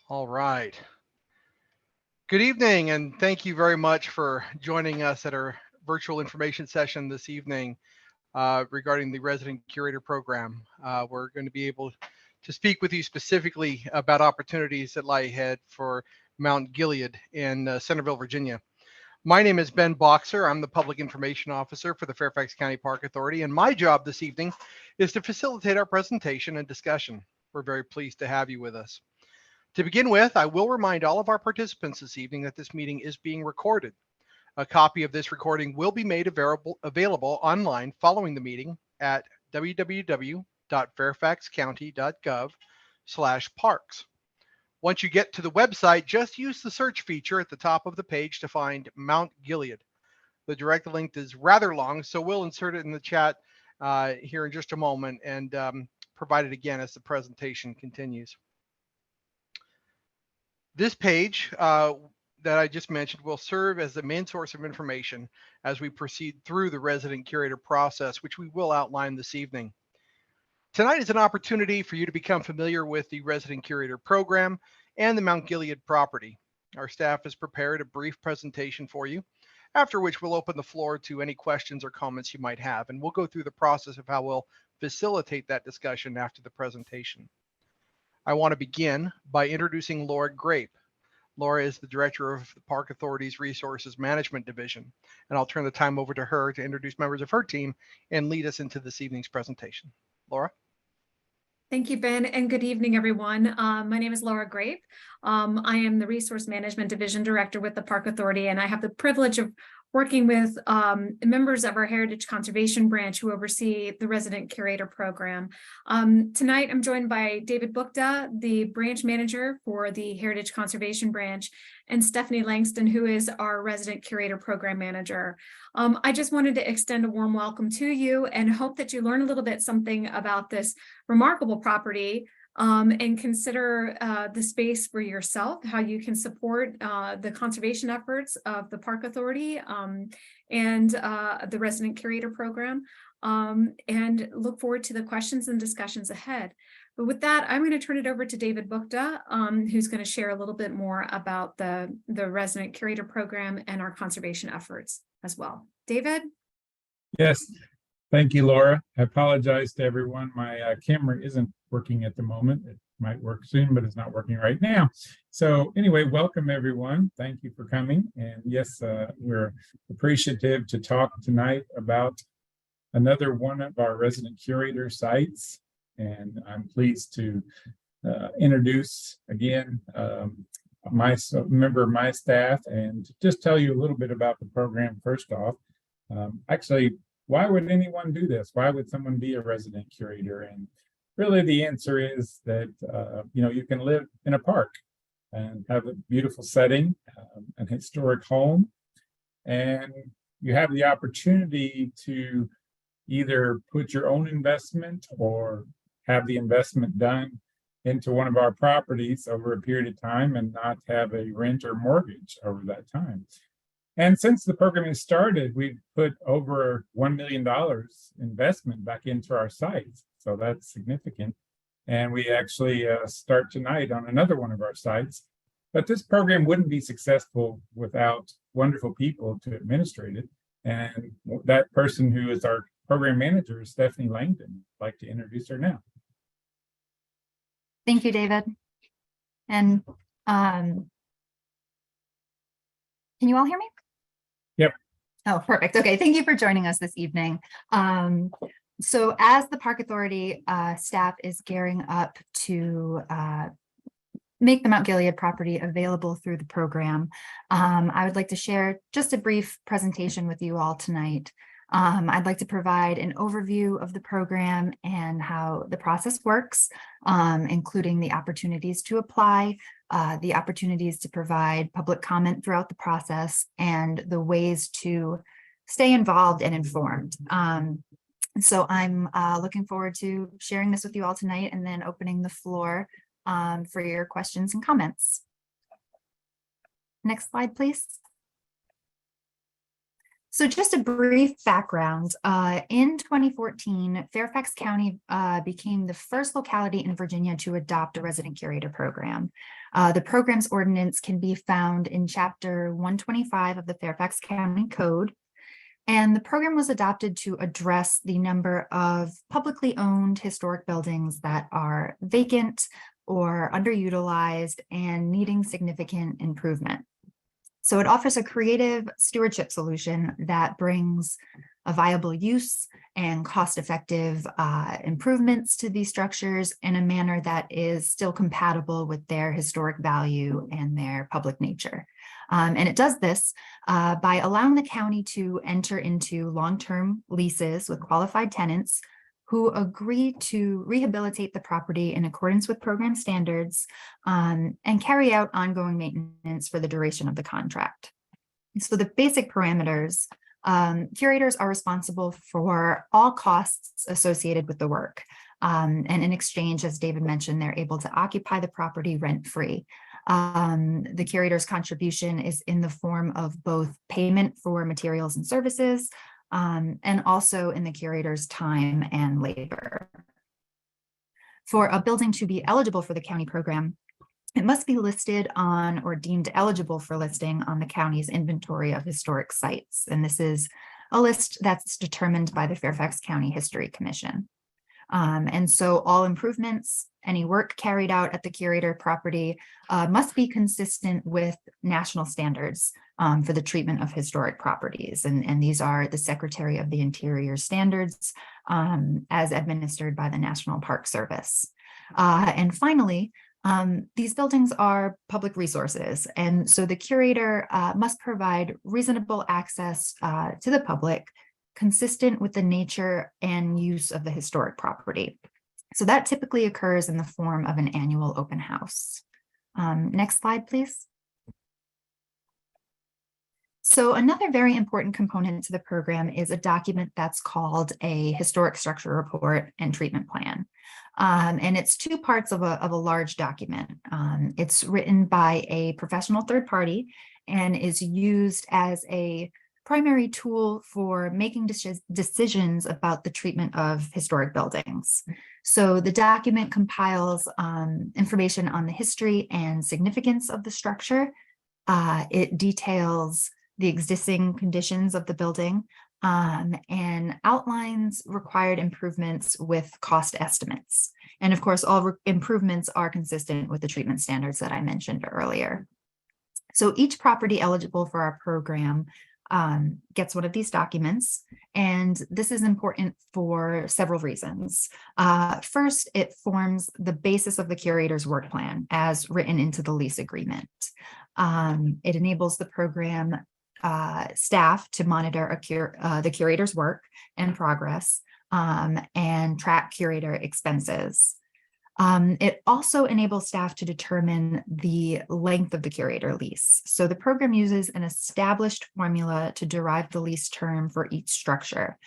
All right. Good evening, and thank you very much for joining us at our virtual information session this evening regarding the Resident Curator Program. We're going to be able to speak with you specifically about opportunities that lie ahead for Mount Gilead in Centerville, Virginia. My name is Ben Boxer. I'm the Public Information Officer for the Fairfax County Park Authority, and my job this evening is to facilitate our presentation and discussion. We're very pleased to have you with us. To begin with, I will remind all of our participants this evening that this meeting is being recorded. A copy of this recording will be made available online following the meeting at www.fairfaxcounty.gov/parks. Once you get to the website, just use the search feature at the top of the page to find Mount Gilead. The direct link is rather long, so we'll insert it in the chat here in just a moment and provide it again as the presentation continues. This page that I just mentioned will serve as the main source of information as we proceed through the resident curator process, which we will outline this evening. Tonight is an opportunity for you to become familiar with the resident curator program and the Mount Gilead property. Our staff has prepared a brief presentation for you, after which we'll open the floor to any questions or comments you might have, and we'll go through the process of how we'll facilitate that discussion after the presentation. I want to begin by introducing Laura Grape. Laura is the director of the Park Authority's Resources Management Division, and I'll turn the time over to her to introduce members of her team and lead us into this evening's presentation. Laura? Thank you, Ben, and good evening, everyone. My name is Laura Grape. I am the Resource Management Division Director with the Park Authority, and I have the privilege of working with members of our Heritage Conservation Branch who oversee the Resident Curator Program. Tonight, I'm joined by David Bukta, the Branch Manager for the Heritage Conservation Branch, and Stephanie Langston, who is our Resident Curator Program Manager. I just wanted to extend a warm welcome to you and hope that you learn a little bit something about this remarkable property and consider the space for yourself, how you can support the conservation efforts of the Park Authority and the Resident Curator Program, and look forward to the questions and discussions ahead. But with that, I'm going to turn it over to David Bukta, who's going to share a little bit more about the Resident Curator Program and our conservation efforts as well. David? Yes, thank you, Laura. I apologize to everyone. My camera isn't working at the moment. It might work soon, but it's not working right now. So anyway, welcome everyone. Thank you for coming. And yes, we're appreciative to talk tonight about another one of our resident curator sites. And I'm pleased to introduce again my member of my staff and just tell you a little bit about the program first off. Actually, why would anyone do this? Why would someone be a resident curator? And really the answer is that, you can live in a park and have a beautiful setting, an historic home, and you have the opportunity to either put your own investment or have the investment done into one of our properties over a period of time and not have a rent or mortgage over that time. And since the program has started, we've put over $1 million investment back into our sites. So that's significant. And we actually start tonight on another one of our sites. But this program wouldn't be successful without wonderful people to administrate it. And that person who is our program manager is Stephanie Langdon. I'd like to introduce her now. Thank you, David. And can you all hear me? Yep. Oh, perfect. Okay, thank you for joining us this evening. So as the Park Authority staff is gearing up to make the Mount Gilead property available through the program, I would like to share just a brief presentation with you all tonight. I'd like to provide an overview of the program and how the process works, including the opportunities to apply, the opportunities to provide public comment throughout the process, and the ways to stay involved and informed. So I'm looking forward to sharing this with you all tonight and then opening the floor for your questions and comments. Next slide, please. So just a brief background, in 2014, Fairfax County became the first locality in Virginia to adopt a resident curator program. The program's ordinance can be found in Chapter 125 of the Fairfax County Code. And the program was adopted to address the number of publicly owned historic buildings that are vacant or underutilized and needing significant improvement. So it offers a creative stewardship solution that brings a viable use and cost-effective improvements to these structures in a manner that is still compatible with their historic value and their public nature. And it does this by allowing the county to enter into long-term leases with qualified tenants who agree to rehabilitate the property in accordance with program standards and carry out ongoing maintenance for the duration of the contract. So the basic parameters, curators are responsible for all costs associated with the work. And in exchange, as David mentioned, they're able to occupy the property rent-free. The curator's contribution is in the form of both payment for materials and services, and also in the curator's time and labor. For a building to be eligible for the county program, it must be listed on or deemed eligible for listing on the county's inventory of historic sites. And this is a list that's determined by the Fairfax County History Commission. And so all improvements, any work carried out at the curator property must be consistent with national standards for the treatment of historic properties. And these are the Secretary of the Interior standards as administered by the National Park Service. And finally, these buildings are public resources. And so the curator must provide reasonable access to the public consistent with the nature and use of the historic property. So that typically occurs in the form of an annual open house. Next slide, please. So another very important component to the program is a document that's called a historic structure report and treatment plan. And it's two parts of a large document. It's written by a professional third party and is used as a primary tool for making decisions about the treatment of historic buildings. So the document compiles information on the history and significance of the structure. It details the existing conditions of the building and outlines required improvements with cost estimates. And of course, all improvements are consistent with the treatment standards that I mentioned earlier. So each property eligible for our program gets one of these documents, and this is important for several reasons. First, it forms the basis of the curator's work plan as written into the lease agreement. It enables the program staff to monitor the curator's work and progress and track curator expenses. It also enables staff to determine the length of the curator lease. So the program uses an established formula to derive the lease term for each structure.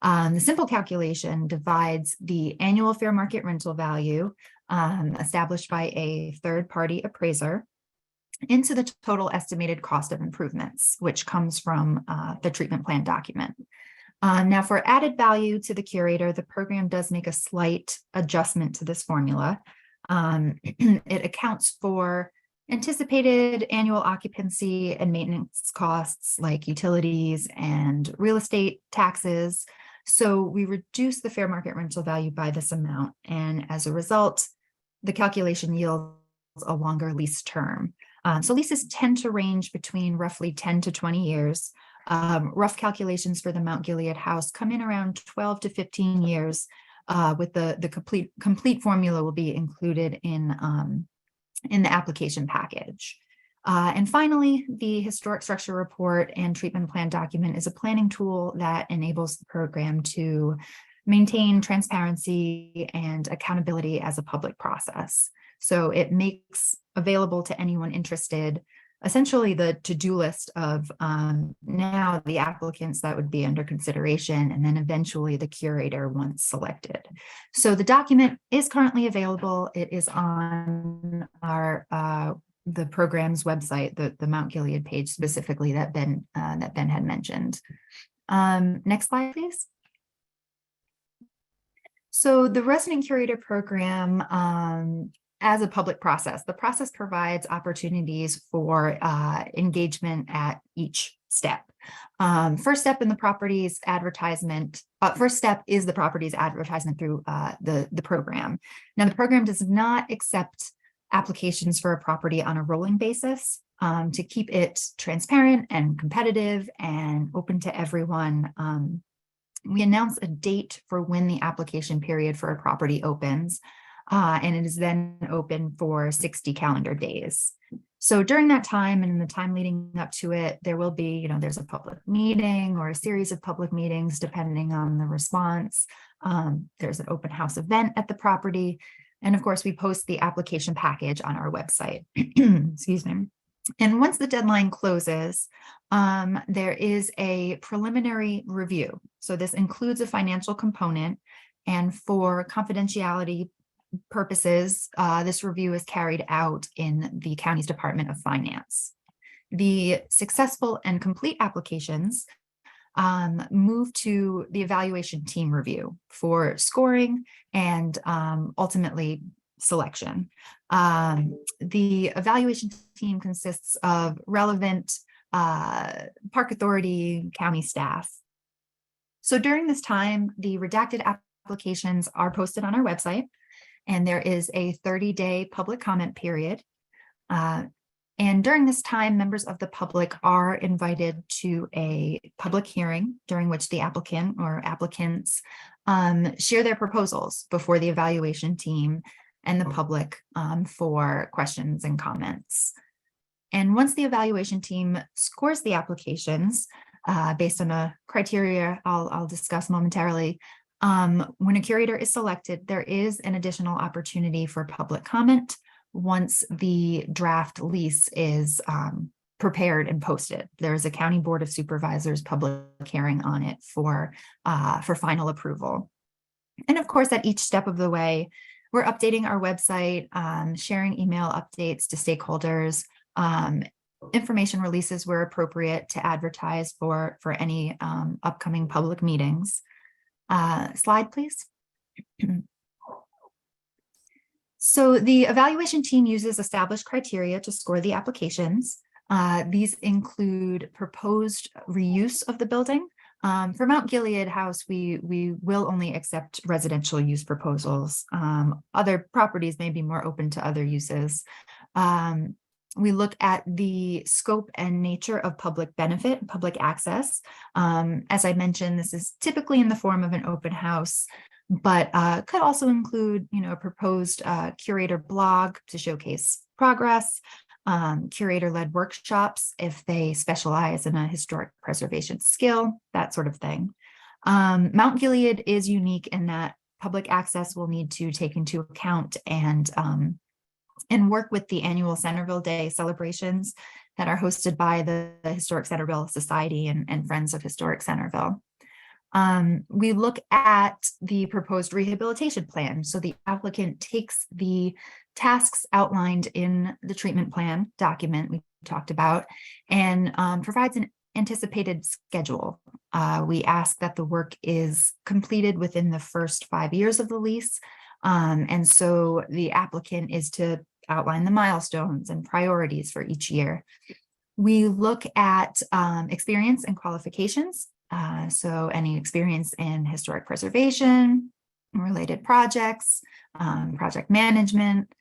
The simple calculation divides the annual fair market rental value established by a third-party appraiser into the total estimated cost of improvements, which comes from the treatment plan document. Now, for added value to the curator, the program does make a slight adjustment to this formula. It accounts for anticipated annual occupancy and maintenance costs like utilities and real estate taxes. So we reduce the fair market rental value by this amount. And as a result, the calculation yields a longer lease term. So leases tend to range between roughly 10 to 20 years. Rough calculations for the Mount Gilead house come in around 12 to 15 years, with the complete formula will be included in the application package. And finally, the historic structure report and treatment plan document is a planning tool that enables the program to maintain transparency and accountability as a public process. So it makes available to anyone interested essentially the to-do list of now the applicants that would be under consideration, and then eventually the curator once selected. So the document is currently available. It is on our the program's website, the Mount Gilead page specifically that Ben had mentioned. Next slide, please. So the resident curator program, as a public process, the process provides opportunities for engagement at each step. First step in the property's advertisement, first step is the property's advertisement through the program. Now, the program does not accept applications for a property on a rolling basis. To keep it transparent and competitive and open to everyone, we announce a date for when the application period for a property opens, and it is then open for 60 calendar days. So during that time and in the time leading up to it, there will be, there's a public meeting or a series of public meetings depending on the response. There's an open house event at the property. And of course, we post the application package on our website. Excuse me. And once the deadline closes, there is a preliminary review. So this includes a financial component, and for confidentiality purposes, this review is carried out in the county's Department of Finance. The successful and complete applications move to the evaluation team review for scoring and ultimately selection. The evaluation team consists of relevant Park Authority county staff. So during this time, the redacted applications are posted on our website, and there is a 30-day public comment period. And during this time, members of the public are invited to a public hearing during which the applicant or applicants share their proposals before the evaluation team and the public for questions and comments. And once the evaluation team scores the applications based on a criteria I'll discuss momentarily, when a curator is selected, there is an additional opportunity for public comment once the draft lease is prepared and posted. There is a County Board of Supervisors public hearing on it for final approval. And of course, at each step of the way, we're updating our website, sharing email updates to stakeholders, information releases where appropriate to advertise for any upcoming public meetings. Slide, please. So the evaluation team uses established criteria to score the applications. These include proposed reuse of the building. For Mount Gilead House, we will only accept residential use proposals. Other properties may be more open to other uses. We look at the scope and nature of public benefit, public access. As I mentioned, this is typically in the form of an open house, but could also include, a proposed curator blog to showcase progress, curator-led workshops if they specialize in a historic preservation skill, that sort of thing. Mount Gilead is unique in that public access will need to take into account and work with the annual Centerville Day celebrations that are hosted by the Historic Centerville Society and Friends of Historic Centerville. We look at the proposed rehabilitation plan. So the applicant takes the tasks outlined in the treatment plan document we talked about and provides an anticipated schedule. We ask that the work is completed within the first 5 years of the lease. And so the applicant is to outline the milestones and priorities for each year. We look at experience and qualifications. So any experience in historic preservation, related projects, project management.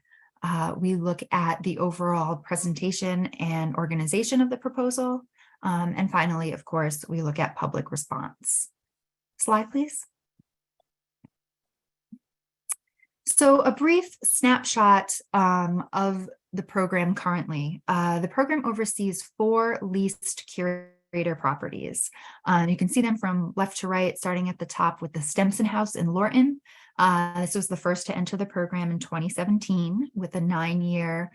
We look at the overall presentation and organization of the proposal. And finally, of course, we look at public response. Slide, please. So a brief snapshot of the program currently. The program oversees 4 leased curator properties. You can see them from left to right, starting at the top with the Stemson House in Lorton. This was the first to enter the program in 2017 with a 9-year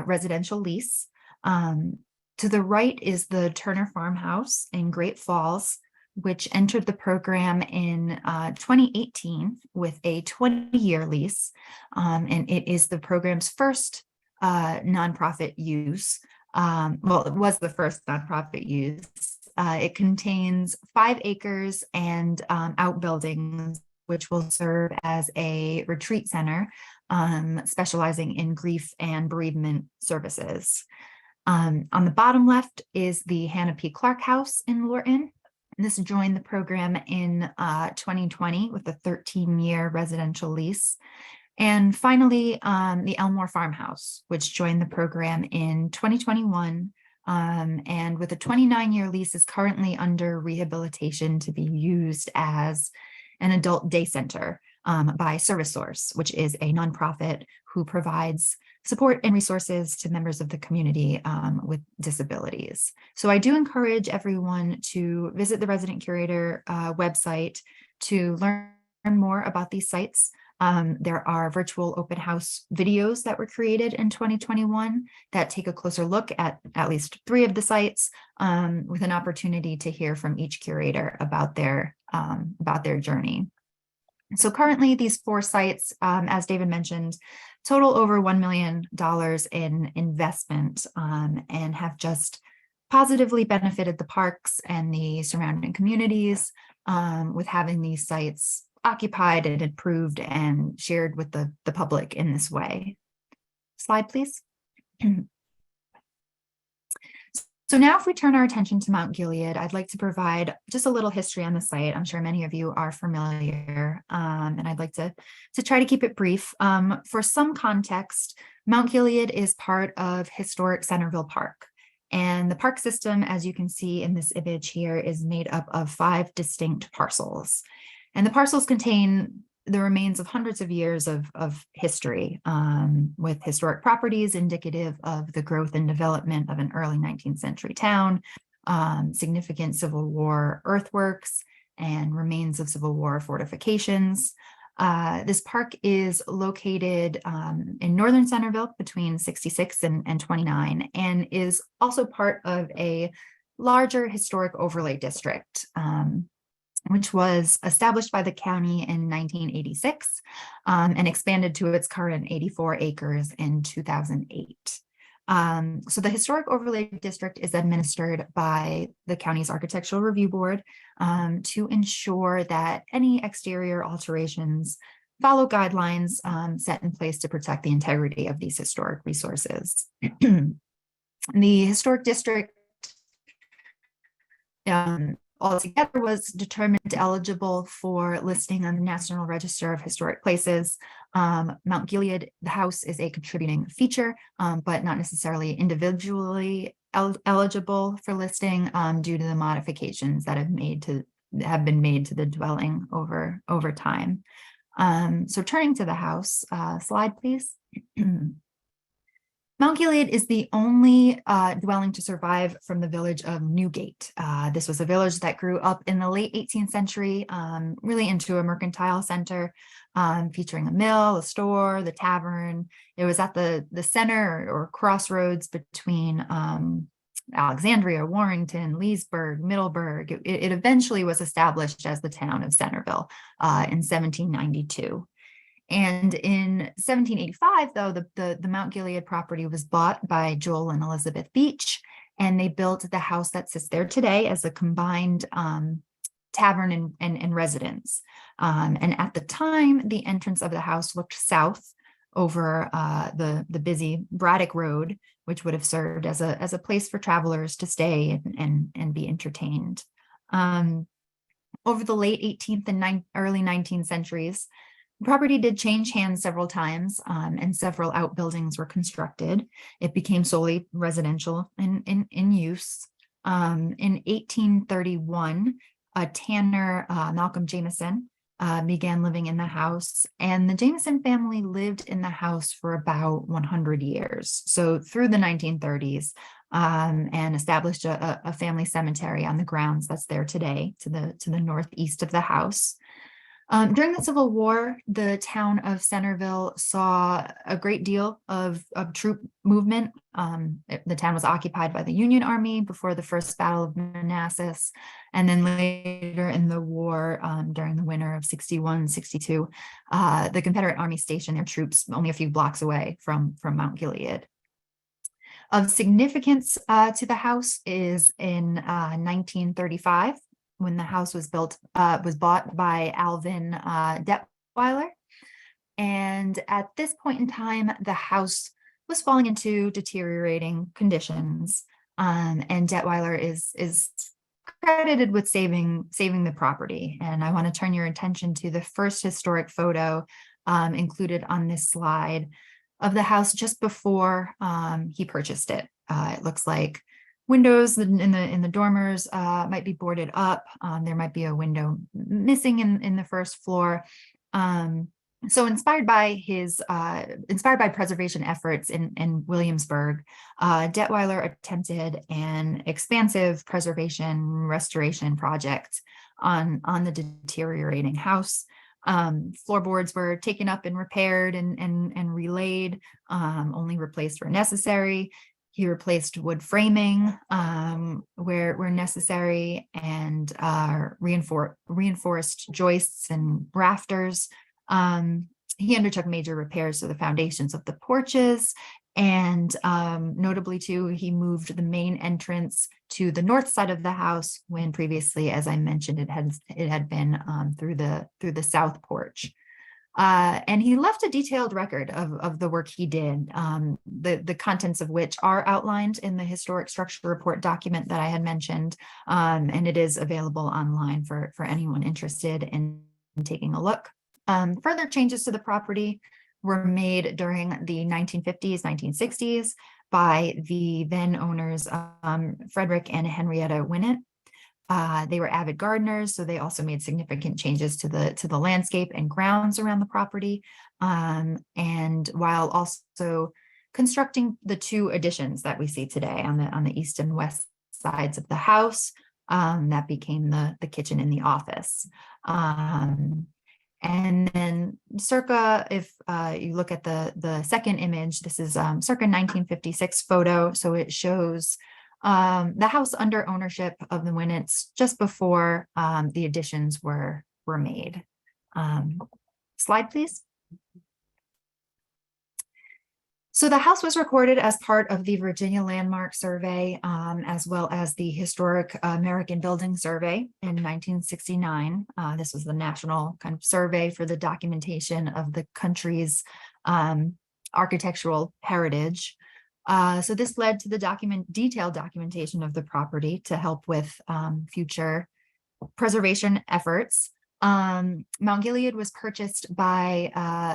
residential lease. To the right is the Turner Farmhouse in Great Falls, which entered the program in 2018 with a 20-year lease. And it is the program's first nonprofit use. Well, it was the first nonprofit use. It contains 5 acres and outbuildings, which will serve as a retreat center, specializing in grief and bereavement services. On the bottom left is the Hannah P. Clark House in Lorton. This joined the program in 2020 with a 13-year residential lease. And finally, the Elmore Farmhouse, which joined the program in 2021, and with a 29-year lease is currently under rehabilitation to be used as an adult day center by Service Source, which is a nonprofit who provides support and resources to members of the community with disabilities. So I do encourage everyone to visit the Resident Curator website to learn more about these sites. There are virtual open house videos that were created in 2021 that take a closer look at least 3 of the sites, with an opportunity to hear from each curator about their journey. So currently these 4 sites, as David mentioned, total over $1 million in investment, and have just positively benefited the parks and the surrounding communities, with having these sites occupied and improved and shared with the public in this way. Slide, please. So now if we turn our attention to Mount Gilead, I'd like to provide just a little history on the site. I'm sure many of you are familiar, and I'd like to try to keep it brief. For some context, Mount Gilead is part of historic Centerville Park. And the park system, as you can see in this image here, is made up of 5 distinct parcels. And the parcels contain the remains of hundreds of years of history, with historic properties indicative of the growth and development of an early 19th century town, significant Civil War earthworks, and remains of Civil War fortifications. This park is located in northern Centerville between 66 and 29, and is also part of a larger historic overlay district, which was established by the county in 1986 and expanded to its current 84 acres in 2008. So the Historic Overlay District is administered by the county's Architectural Review Board to ensure that any exterior alterations follow guidelines set in place to protect the integrity of these historic resources. The Historic District altogether was determined eligible for listing on the National Register of Historic Places. Mount Gilead, the house, is a contributing feature, but not necessarily individually eligible for listing due to the modifications that have been made to the dwelling over time. So turning to the house, slide please. Mount Gilead is the only dwelling to survive from the village of Newgate. This was a village that grew up in the late 18th century, really into a mercantile center, featuring a mill, a store, the tavern. It was at the center or crossroads between Alexandria, Warrington, Leesburg, Middleburg. It eventually was established as the town of Centerville in 1792. And in 1785, though, the Mount Gilead property was bought by Joel and Elizabeth Beach, and they built the house that sits there today as a combined tavern and residence. And at the time, the entrance of the house looked south over the busy Braddock Road, which would have served as a place for travelers to stay and be entertained. Over the late 18th and early 19th centuries, property did change hands several times, and several outbuildings were constructed. It became solely residential in use. In 1831, a tanner, Malcolm Jameson, began living in the house, and the Jameson family lived in the house for about 100 years. So through the 1930s, and established a family cemetery on the grounds that's there today to the northeast of the house. During the Civil War, the town of Centerville saw a great deal of troop movement. The town was occupied by the Union Army before the First Battle of Manassas. And then later in the war, during the winter of 61, 62, the Confederate Army stationed their troops only a few blocks away from Mount Gilead. Of significance to the house is in 1935, when the house was bought by Alvin Detweiler. And at this point in time, the house was falling into deteriorating conditions. And Detweiler is credited with saving the property. And I want to turn your attention to the first historic photo included on this slide of the house just before he purchased it. It looks like windows in the dormers might be boarded up. There might be a window missing in the first floor. So inspired by preservation efforts in Williamsburg, Detweiler attempted an expansive preservation restoration project on the deteriorating house. Floorboards were taken up and repaired and relaid, only replaced where necessary. He replaced wood framing where necessary, and reinforced joists and rafters. He undertook major repairs to the foundations of the porches, and notably too, he moved the main entrance to the north side of the house when previously, as I mentioned, it had been through the south porch. And he left a detailed record of the work he did, the contents of which are outlined in the historic structure report document that I had mentioned, and it is available online for anyone interested in taking a look. Further changes to the property were made during the 1950s, 1960s by the then owners, Frederick and Henrietta Winnett. They were avid gardeners, so they also made significant changes to the landscape and grounds around the property. And while also constructing the two additions that we see today on the east and west sides of the house, that became the kitchen and the office. And then circa, if you look at the second image, this is circa 1956 photo. So it shows the house under ownership of the Winnetts just before the additions were made. Slide, please. So the house was recorded as part of the Virginia Landmark Survey, as well as the Historic American Building Survey in 1969. This was the national kind of survey for the documentation of the country's architectural heritage. So this led to the detailed documentation of the property to help with future preservation efforts. Mount Gilead was purchased by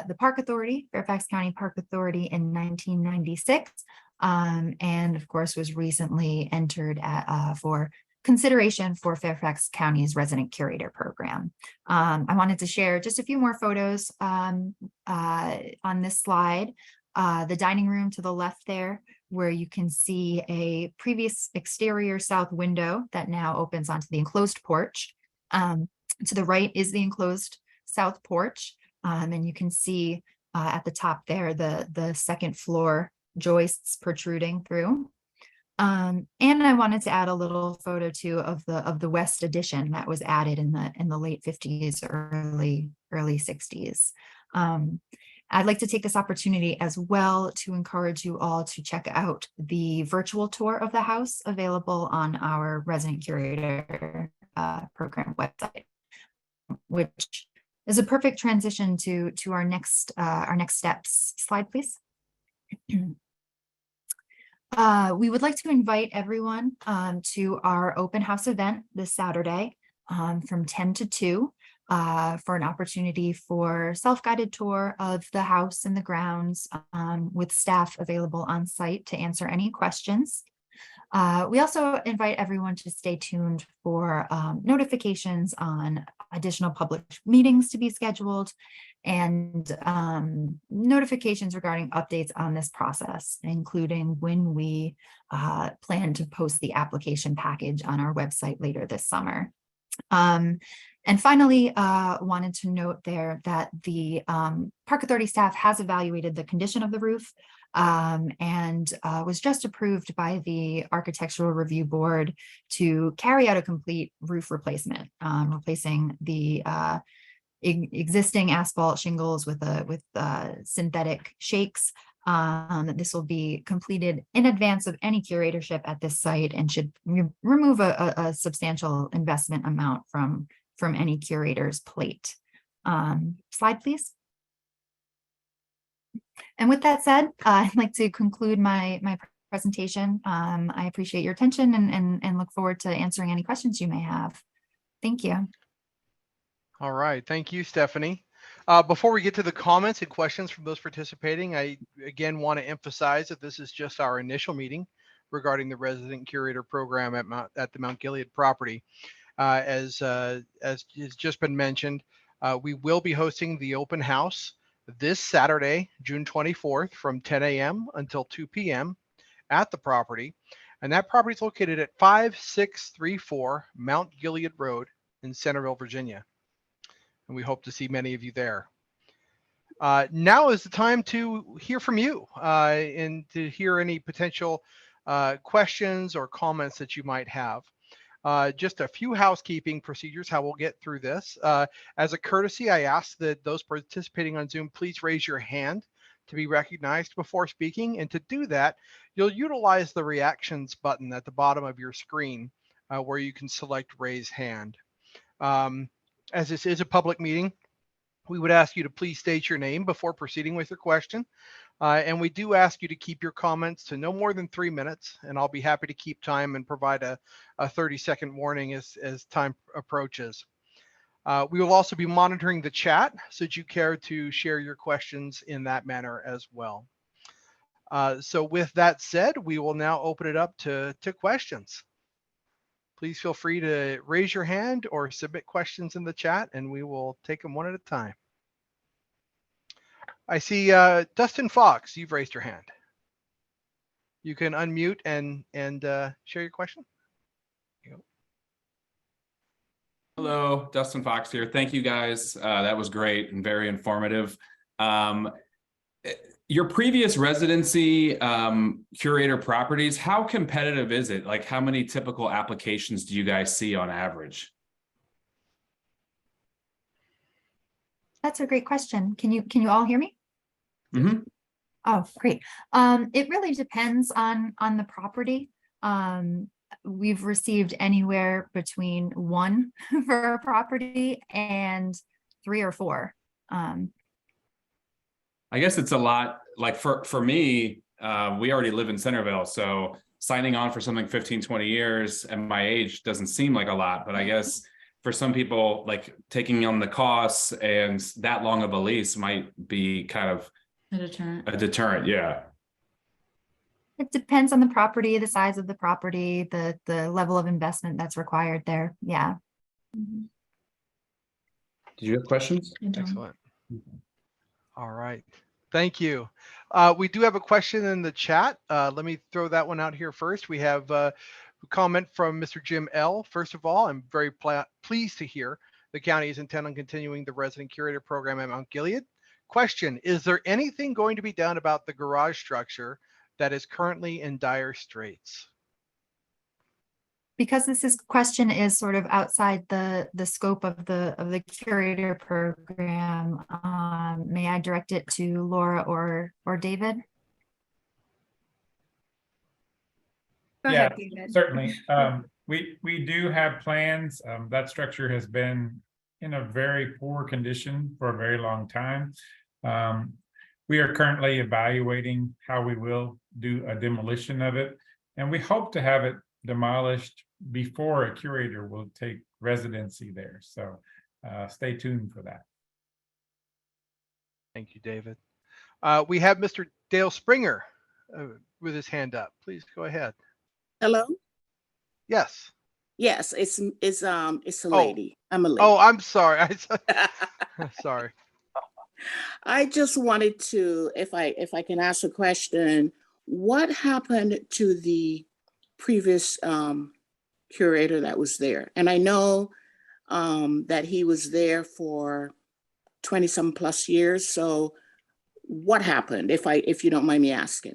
the Park Authority, Fairfax County Park Authority, in 1996, and of course was recently entered for consideration for Fairfax County's resident curator program. I wanted to share just a few more photos on this slide. The dining room to the left there, where you can see a previous exterior south window that now opens onto the enclosed porch. To the right is the enclosed south porch, and you can see at the top there the second floor joists protruding through. And I wanted to add a little photo too of the west addition that was added in the late 50s, early 60s. I'd like to take this opportunity as well to encourage you all to check out the virtual tour of the house available on our resident curator program website, which is a perfect transition to our next steps. Slide, please. We would like to invite everyone to our open house event this Saturday from 10 to 2 for an opportunity for self-guided tour of the house and the grounds with staff available on site to answer any questions. We also invite everyone to stay tuned for notifications on additional public meetings to be scheduled and notifications regarding updates on this process, including when we plan to post the application package on our website later this summer. And finally, wanted to note there that the Park Authority staff has evaluated the condition of the roof and was just approved by the Architectural Review Board to carry out a complete roof replacement, replacing the existing asphalt shingles with synthetic shakes. This will be completed in advance of any curatorship at this site and should remove a substantial investment amount from any curator's plate. Slide, please. And with that said, I'd like to conclude my presentation. I appreciate your attention and look forward to answering any questions you may have. Thank you. All right. Thank you, Stephanie. Before we get to the comments and questions from those participating, I again want to emphasize that this is just our initial meeting regarding the resident curator program at the Mount Gilead property. As has just been mentioned, we will be hosting the open house this Saturday, June 24th from 10 a.m. until 2 p.m. at the property. And that property is located at 5634 Mount Gilead Road in Centerville, Virginia. And we hope to see many of you there. Now is the time to hear from you and to hear any potential questions or comments that you might have. Just a few housekeeping procedures, how we'll get through this. As a courtesy, I ask that those participating on Zoom, please raise your hand to be recognized before speaking. And to do that, you'll utilize the reactions button at the bottom of your screen where you can select raise hand. As this is a public meeting, we would ask you to please state your name before proceeding with your question. And we do ask you to keep your comments to no more than 3 minutes, and I'll be happy to keep time and provide a 30-second warning as time approaches. We will also be monitoring the chat, so you care to share your questions in that manner as well. So with that said, we will now open it up to questions. Please feel free to raise your hand or submit questions in the chat, and we will take them one at a time. I see Dustin Fox, you've raised your hand. You can unmute and share your question. Hello, Dustin Fox here. Thank you guys. That was great and very informative. Your previous residency curator properties, how competitive is it? Like, how many typical applications do you guys see on average? That's a great question. Can you all hear me? Mm-hmm. Oh, great. It really depends on the property. We've received anywhere between 1 for a property and 3 or 4. I guess it's a lot. Like for me, we already live in Centerville, so signing on for something 15, 20 years at my age doesn't seem like a lot, but I guess for some people, like taking on the costs and that long of a lease might be kind of a deterrent. Yeah. It depends on the property, the size of the property, the level of investment that's required there. Yeah. Did you have questions? Excellent. All right. Thank you. We do have a question in the chat. Let me throw that one out here first. We have a comment from Mr. Jim L. First of all, I'm very pleased to hear the county is intent on continuing the resident curator program at Mount Gilead. Question, is there anything going to be done about the garage structure that is currently in dire straits? Because this question is sort of outside the scope of the curator program, may I direct it to Laura or David? Go Yeah, ahead, David. certainly. We do have plans. That structure has been in a very poor condition for a very long time. We are currently evaluating how we will do a demolition of it, and we hope to have it demolished before a curator will take residency there. So stay tuned for that. Thank you, David. We have Mr. Dale Springer with his hand up. Please go ahead. Hello? Yes. Yes, it's a lady. I'm a lady. Oh, I'm sorry. Sorry. I just wanted to, if I can ask a question, what happened to the previous curator that was there? And I know that he was there for 20-some plus years. So what happened, if you don't mind me asking?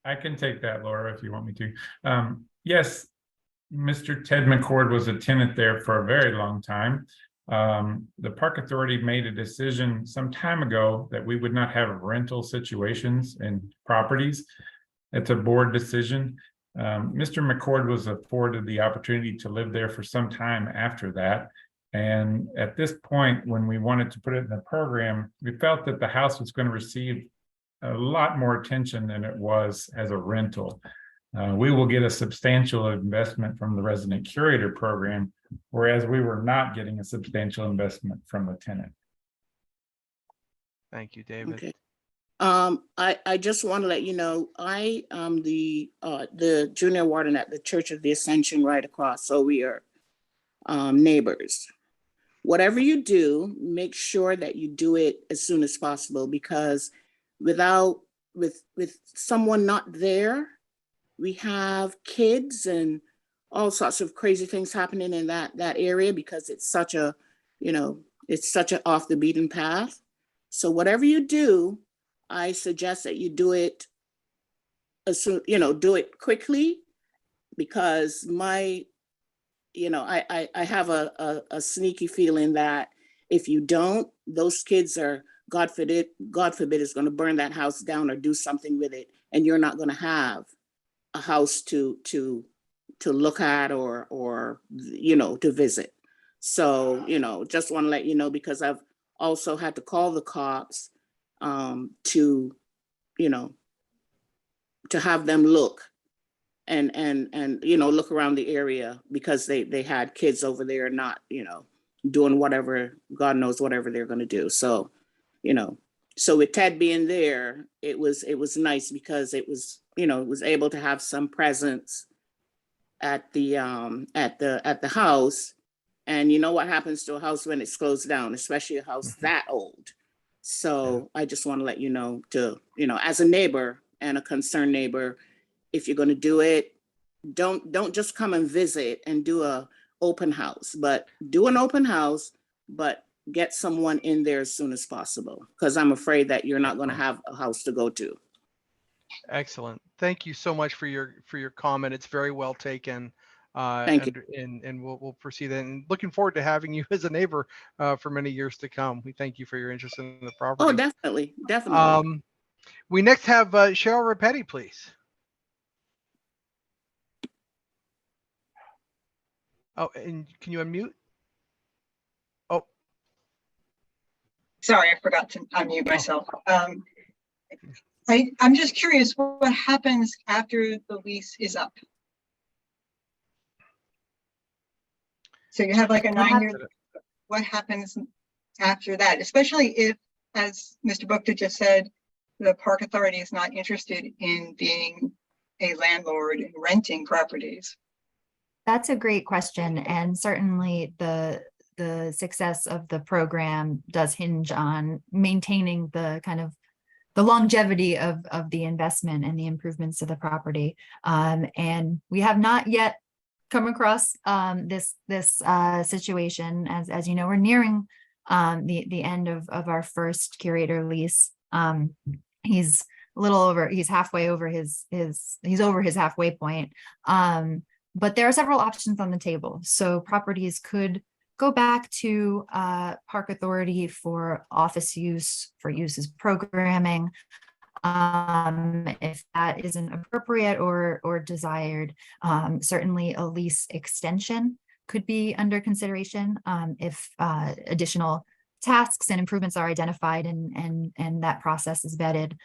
I can take that, Laura, if you want me to. Yes, Mr. Ted McCord was a tenant there for a very long time. The Park Authority made a decision some time ago that we would not have rental situations in properties. It's a board decision. Mr. McCord was afforded the opportunity to live there for some time after that. And at this point, when we wanted to put it in the program, we felt that the house was going to receive a lot more attention than it was as a rental. We will get a substantial investment from the resident curator program, whereas we were not getting a substantial investment from the tenant. Thank you, David. Okay. I just want to let you know, I am the junior warden at the Church of the Ascension right across, so we are neighbors. Whatever you do, make sure that you do it as soon as possible, because with someone not there, we have kids and all sorts of crazy things happening in that area, because it's such a, it's such an off the beaten path. So whatever you do, I suggest that you do it as soon, do it quickly, because I have a sneaky feeling that if you don't, those kids are, God forbid is going to burn that house down or do something with it, and you're not going to have a house to look at or to visit. So just want to let you know, because I've also had to call the cops to have them look and look around the area, because they had kids over there not doing whatever, God knows whatever they're going to do. So so with Ted being there, it was nice, because it was was able to have some presence at the house. And you know what happens to a house when it's closed down, especially a house that old. So I just want to let you know, as a neighbor and a concerned neighbor, if you're going to do it, don't just come and visit and do a open house, but do an open house, but get someone in there as soon as possible, because I'm afraid that you're not going to have a house to go to. Excellent. Thank you so much for your comment. It's very well taken. Thank you. And we'll proceed. And looking forward to having you as a neighbor for many years to come. We thank you for your interest in the property. Oh, definitely. We next have Cheryl Rapetti, please. Oh, and can you unmute? Oh, sorry, I forgot to unmute myself. I'm just curious, what happens after the lease is up? So you have like a 9-year, what happens after that? Especially if, as Mr. Bukta just said, the Park Authority is not interested in being a landlord and renting properties. That's a great question. And certainly the success of the program does hinge on maintaining the kind of the longevity of the investment and the improvements to the property. And we have not yet come across this situation. As you know, we're nearing the end of our first curator lease. He's a little over, he's halfway over he's over his halfway point. But there are several options on the table. So properties could go back to Park Authority for office use, for use as programming, if that isn't appropriate or desired. Certainly a lease extension could be under consideration if additional tasks and improvements are identified and that process is vetted,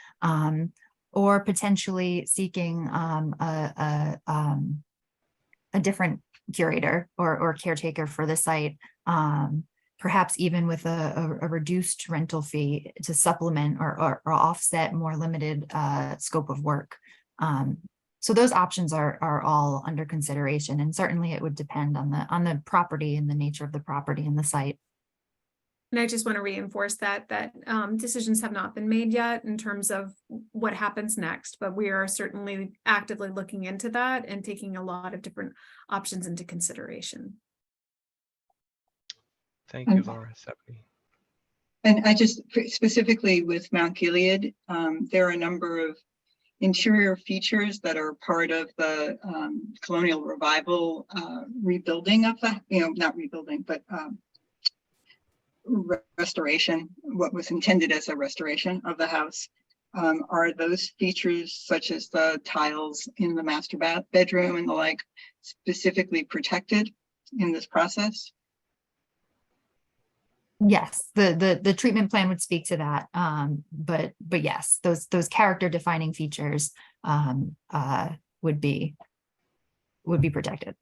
or potentially seeking a different curator or caretaker for the site, perhaps even with a reduced rental fee to supplement or offset more limited scope of work. So those options are all under consideration, and certainly it would depend on the property and the nature of the property and the site. And I just want to reinforce that decisions have not been made yet in terms of what happens next, but we are certainly actively looking into that and taking a lot of different options into consideration. Thank you, Laura. Stephanie. And I just specifically with Mount Gilead, there are a number of interior features that are part of the colonial revival rebuilding of the, not rebuilding, but restoration, what was intended as a restoration of the house. Are those features such as the tiles in the master bedroom and the like specifically protected in this process? Yes, the treatment plan would speak to that. But yes, those character defining features would be protected.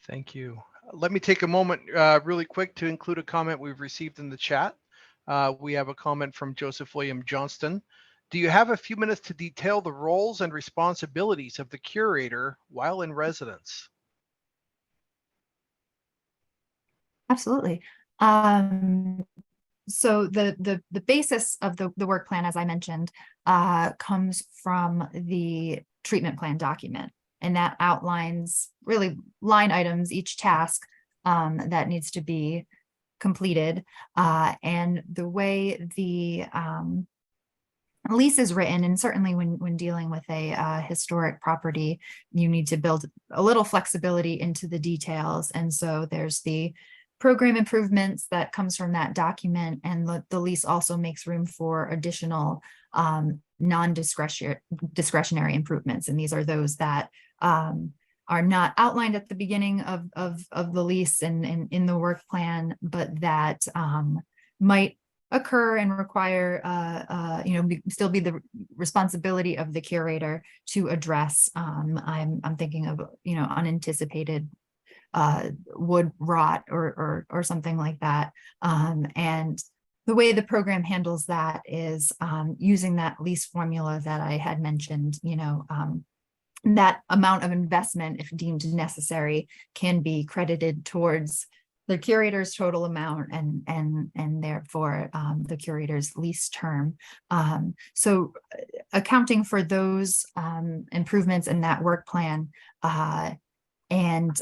Thank you. Let me take a moment really quick to include a comment we've received in the chat. We have a comment from Joseph William Johnston. Do you have a few minutes to detail the roles and responsibilities of the curator while in residence? Absolutely. So the basis of the work plan, as I mentioned, comes from the treatment plan document, and that outlines really line items, each task that needs to be completed, and the way the lease is written, and certainly when dealing with a historic property, you need to build a little flexibility into the details, and so there's the program improvements that comes from that document, and the lease also makes room for additional non-discretionary improvements, and these are those that are not outlined at the beginning of the lease and in the work plan, but that might occur and require still be the responsibility of the curator to address. I'm thinking of unanticipated wood rot or something like that. And the way the program handles that is using that lease formula that I had mentioned. That amount of investment, if deemed necessary, can be credited towards the curator's total amount and therefore the curator's lease term. So accounting for those improvements in that work plan and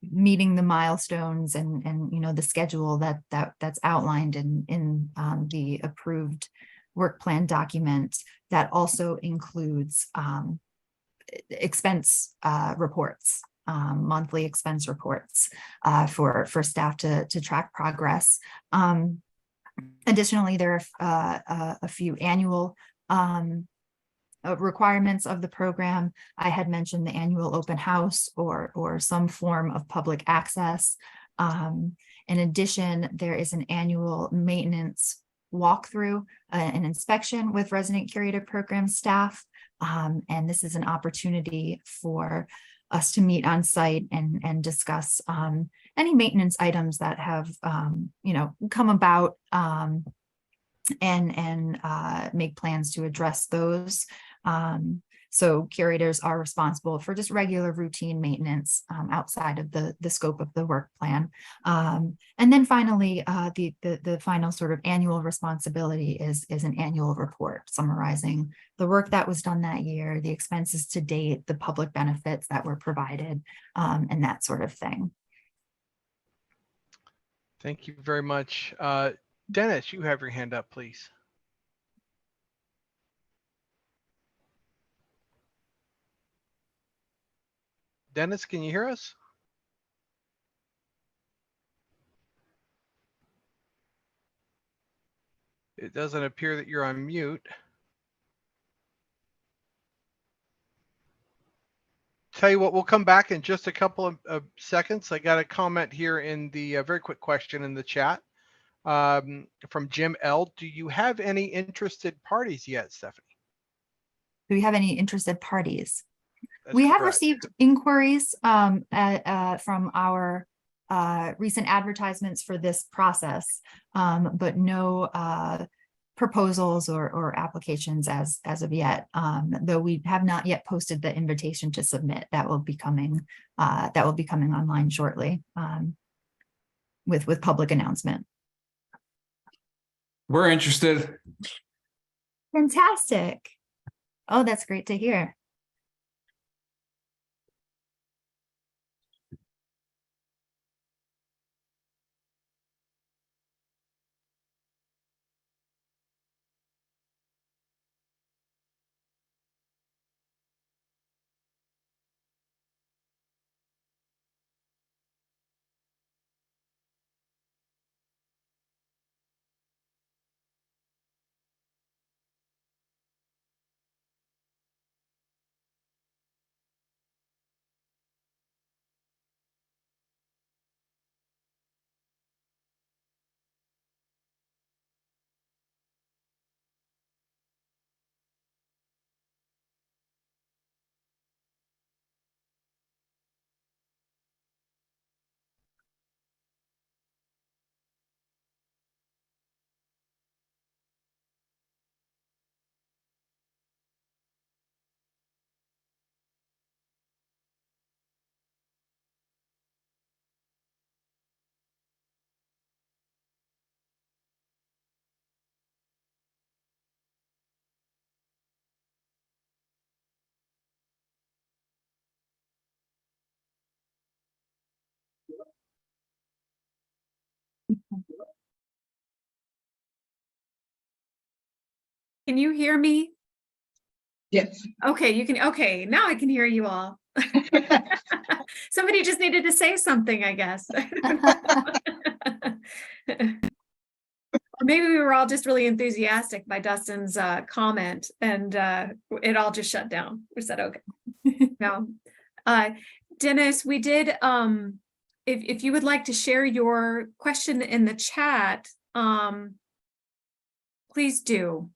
meeting the milestones and the schedule that's outlined in the approved work plan document, that also includes expense reports, monthly expense reports for staff to track progress. Additionally, there are a few annual requirements of the program. I had mentioned the annual open house or some form of public access. In addition, there is an annual maintenance walkthrough, an inspection with resident curator program staff. And this is an opportunity for us to meet on site and discuss any maintenance items that have come about and make plans to address those. So curators are responsible for just regular routine maintenance outside of the scope of the work plan. And then finally, the final sort of annual responsibility is an annual report summarizing the work that was done that year, the expenses to date, the public benefits that were provided, and that sort of thing. Thank you very much. Dennis, you have your hand up, please. Dennis, can you hear us? It doesn't appear that you're on mute. Tell you what, we'll come back in just a couple of seconds. I got a comment here in the very quick question in the chat from Jim L. Do you have any interested parties yet, Stephanie? Do we have any interested parties? That's we have correct. received inquiries from our recent advertisements for this process, but no proposals or applications as of yet. Though we have not yet posted the invitation to submit. That will be coming online shortly. with public announcement. We're interested. Fantastic. Oh, that's great to hear. Can you hear me? Yes. Okay, you can, okay, now I can hear you all. Somebody just needed to say something, I guess. Or maybe we were all just really enthusiastic by Dustin's comment and it all just shut down. We said, okay. No. Dennis, we did, if you would like to share your question in the chat, please do.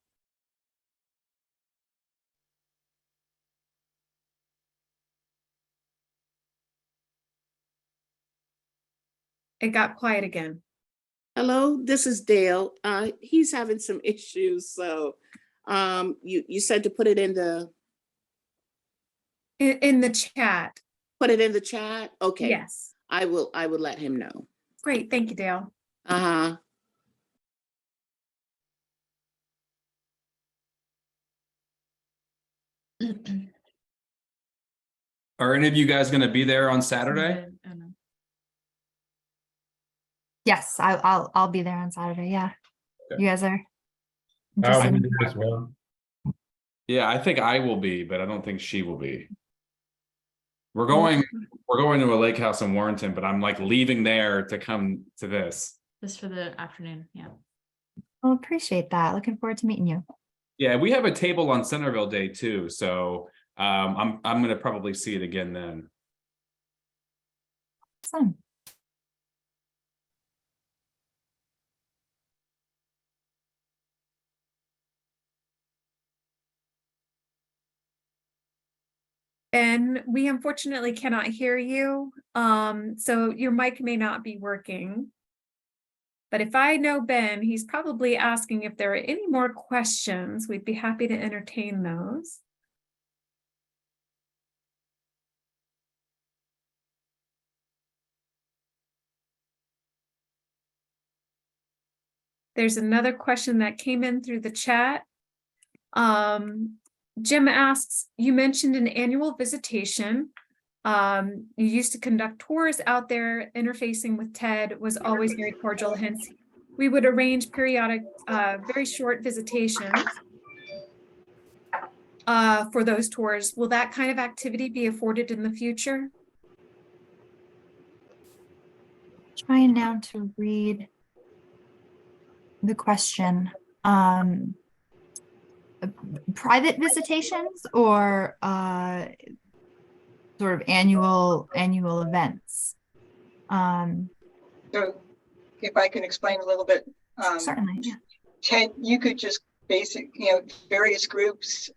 It got quiet again. Hello, this is Dale. He's having some issues, so you said to put it in the chat. put it in the chat. Okay. Yes. I will let him know. Great. Thank you, Dale. Uh-huh. Are any of you guys going to be there on Saturday? Yes, I'll be there on Saturday. Yeah. Okay. You guys are I'll interested be in- there as well. Yeah, I think I will be, but I don't think she will be. We're going to a lake house in Warrenton, but I'm like leaving there to come to this. Just for the afternoon, yeah. Well, appreciate that. Looking forward to meeting you. Yeah, we have a table on Centerville Day too, so I'm gonna probably see it again then. Awesome. And we unfortunately cannot hear you. So your mic may not be working. But if I know Ben, he's probably asking if there are any more questions. We'd be happy to entertain those. There's another question that came in through the chat. Jim asks, you mentioned an annual visitation. You used to conduct tours out there. Interfacing with Ted was always very cordial. Hence, we would arrange periodic, very short visitations for those tours. Will that kind of activity be afforded in the future? Trying now to read the question. Private visitations or sort of annual events? So if I can explain a little bit, Certainly, yeah. Ted, you could just various groups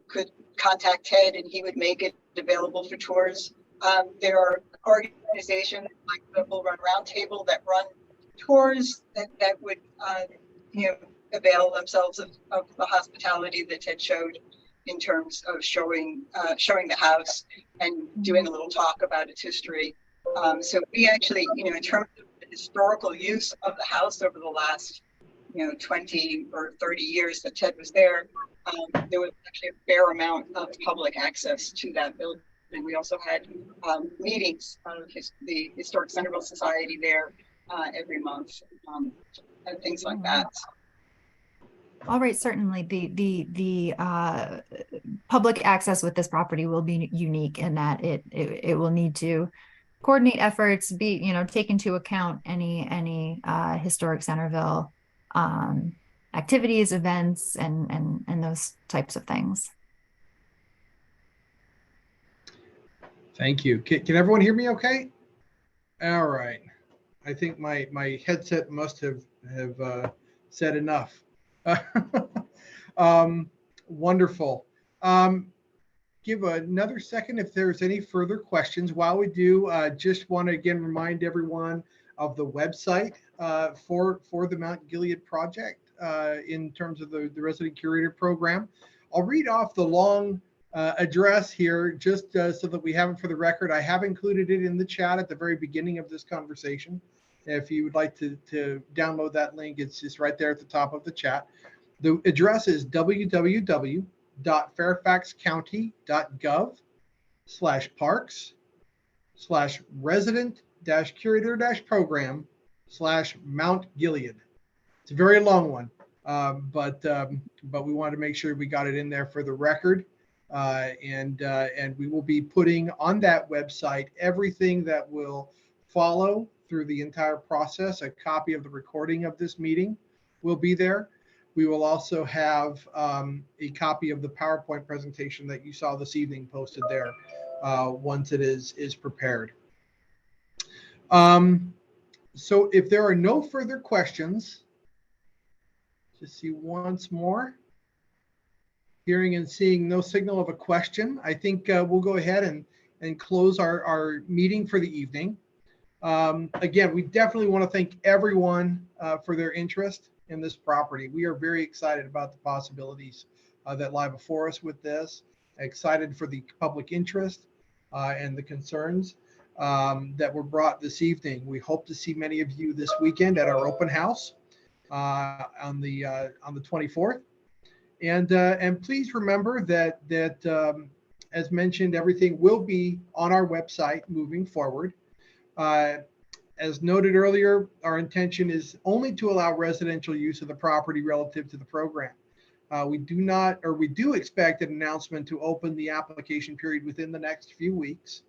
could contact Ted and he would make it available for tours. There are organizations like the Bull Run Roundtable that run tours that would avail themselves of the hospitality that Ted showed in terms of showing the house and doing a little talk about its history. So we actually, in terms of the historical use of the house over the last, 20 or 30 years that Ted was there. There was actually a fair amount of public access to that building. We also had meetings of the Historic Centerville Society there every month, and things like that. All right, certainly the public access with this property will be unique in that it will need to coordinate efforts, take into account any historic Centerville activities, events, and those types of things. Thank you. Can everyone hear me okay? All right. I think my headset must have said enough. Wonderful. Give another second if there's any further questions. While we do, just want to again remind everyone of the website for the Mount Gilead project in terms of the resident curator program. I'll read off the long address here just so that we have it for the record. I have included it in the chat at the very beginning of this conversation. If you would like to download that link, it's just right there at the top of the chat. The address is www.fairfaxcounty.gov/parks/resident-curator-program/Mount Gilead. It's a very long one, but we wanted to make sure we got it in there for the record. And we will be putting on that website everything that will follow through the entire process. A copy of the recording of this meeting will be there. We will also have a copy of the PowerPoint presentation that you saw this evening posted there once it is prepared. So if there are no further questions, just see once more. Hearing and seeing no signal of a question, I think we'll go ahead and close our meeting for the evening. Again, we definitely want to thank everyone for their interest in this property. We are very excited about the possibilities that lie before us with this, excited for the public interest and the concerns that were brought this evening. We hope to see many of you this weekend at our open house on the 24th. And please remember that as mentioned, everything will be on our website moving forward. As noted earlier, our intention is only to allow residential use of the property relative to the program. We do expect an announcement to open the application period within the next few weeks.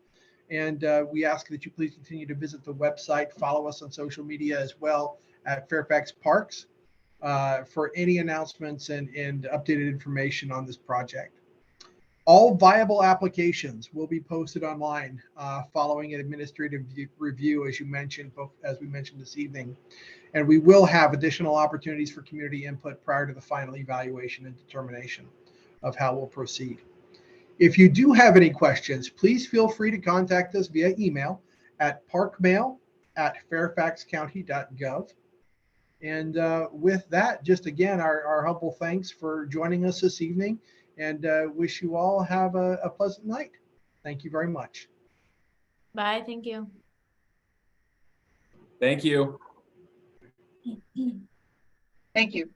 And we ask that you please continue to visit the website, follow us on social media as well at Fairfax Parks for any announcements and updated information on this project. All viable applications will be posted online following an administrative review, as we mentioned this evening. And we will have additional opportunities for community input prior to the final evaluation and determination of how we'll proceed. If you do have any questions, please feel free to contact us via email at parkmail@fairfaxcounty.gov. And with that, just again, our humble thanks for joining us this evening, and wish you all have a pleasant night. Thank you very much. Bye. Thank you. Thank you. Thank you.